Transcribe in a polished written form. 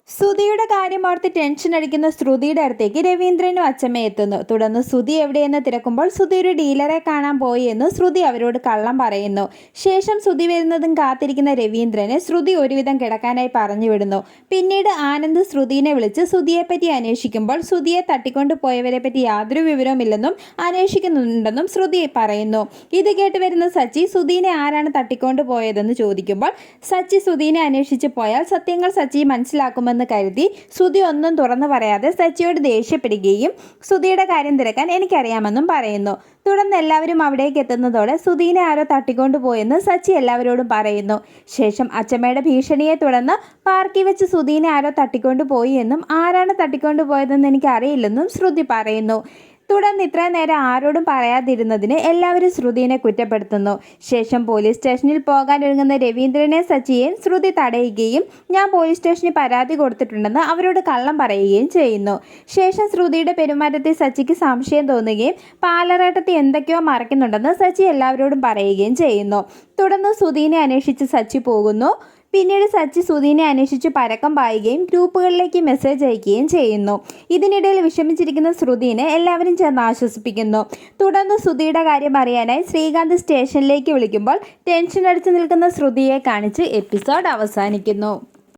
സുധിയുടെ കാര്യം ഓർത്ത് ടെൻഷൻ അടിക്കുന്ന ശ്രുതിയുടെ അടുത്തേക്ക് രവീന്ദ്രനും അച്ചമ്മ എത്തുന്നു. തുടർന്ന് ശ്രുതി എവിടെയെന്ന് തിരക്കുമ്പോൾ ശ്രുതി ഒരു ഡീലറെ കാണാൻ പോയി എന്ന് ശ്രുതി അവരോട് കള്ളം പറയുന്നു. ശേഷം ശ്രുതി വരുന്നതും കാത്തിരിക്കുന്ന രവീന്ദ്രന് ശ്രുതി ഒരുവിധം കിടക്കാനായി പറഞ്ഞു വിടുന്നു. പിന്നീട് ആനന്ദ് ശ്രുതിനെ വിളിച്ച് ശ്രുതിയെപ്പറ്റി അന്വേഷിക്കുമ്പോൾ ശ്രുതിയെ തട്ടിക്കൊണ്ടു പോയവരെ പറ്റി യാതൊരു വിവരവുമില്ലെന്നും അന്വേഷിക്കുന്നുണ്ടെന്നും ശ്രുതി പറയുന്നു. ഇത് കേട്ട് വരുന്ന സച്ചി ശ്രുതിനെ ആരാണ് തട്ടിക്കൊണ്ടു പോയതെന്ന് ചോദിക്കുമ്പോൾ സച്ചി ശ്രുതിനെ അന്വേഷിച്ച് പോയാൽ സത്യങ്ങൾ സച്ചി മനസ്സിലാക്കുമെന്ന് കരുതി ശ്രുതി ഒന്നും തുറന്നു പറയാതെ സച്ചിയോട് ദേഷ്യപ്പെടുകയും ശ്രുതിയുടെ കാര്യം തിരക്കാൻ എനിക്കറിയാമെന്നും പറയുന്നു. തുടർന്ന് എല്ലാവരും അവിടേക്ക് എത്തുന്നതോടെ ശ്രുതിനെ ആരോ തട്ടിക്കൊണ്ടുപോയെന്ന് സച്ചി എല്ലാവരോടും പറയുന്നു. ശേഷം അച്ചമ്മയുടെ ഭീഷണിയെ തുടർന്ന് പാർക്കിൽ വെച്ച് ശ്രുതിനെ ആരോ തട്ടിക്കൊണ്ടുപോയി എന്നും ആരാണ് തട്ടിക്കൊണ്ടുപോയതെന്ന് എനിക്കറിയില്ലെന്നും ശ്രുതി പറയുന്നു. തുടർന്ന് ഇത്ര നേരം ആരോടും പറയാതിരുന്നതിന് എല്ലാവരും ശ്രുതിനെ കുറ്റപ്പെടുത്തുന്നു. ശേഷം പോലീസ് സ്റ്റേഷനിൽ പോകാൻ ഒരുങ്ങുന്ന രവീന്ദ്രനെ സച്ചിയെയും ശ്രുതി തടയുകയും ഞാൻ പോലീസ് സ്റ്റേഷനിൽ പരാതി കൊടുത്തിട്ടുണ്ടെന്ന് അവരോട് കള്ളം പറയുകയും ചെയ്യുന്നു. ശേഷം ശ്രുതിയുടെ പെരുമാറ്റത്തിൽ സച്ചിക്ക് സംശയം തോന്നുകയും പാലറേട്ടത്തിൽ എന്തൊക്കെയോ മറയ്ക്കുന്നുണ്ടെന്ന് സച്ചി എല്ലാവരോടും പറയുകയും ചെയ്യുന്നു. തുടർന്ന് ശ്രുതിനെ അന്വേഷിച്ച് സച്ചി പോകുന്നു. പിന്നീട് സച്ചി ശ്രുതിനെ അന്വേഷിച്ച് പരക്കം പായുകയും ഗ്രൂപ്പുകളിലേക്ക് മെസ്സേജ് അയക്കുകയും ചെയ്യുന്നു. ഇതിനിടയിൽ വിഷമിച്ചിരിക്കുന്ന ശ്രുതിനെ എല്ലാവരും ചേർന്ന് ആശ്വസിപ്പിക്കുന്നു. തുടർന്ന് ശ്രുതിയുടെ കാര്യം അറിയാനായി ശ്രീകാന്ത് സ്റ്റേഷനിലേക്ക് വിളിക്കുമ്പോൾ ടെൻഷൻ അടിച്ചു നിൽക്കുന്ന ശ്രുതിയെ കാണിച്ച് എപ്പിസോഡ് അവസാനിക്കുന്നു.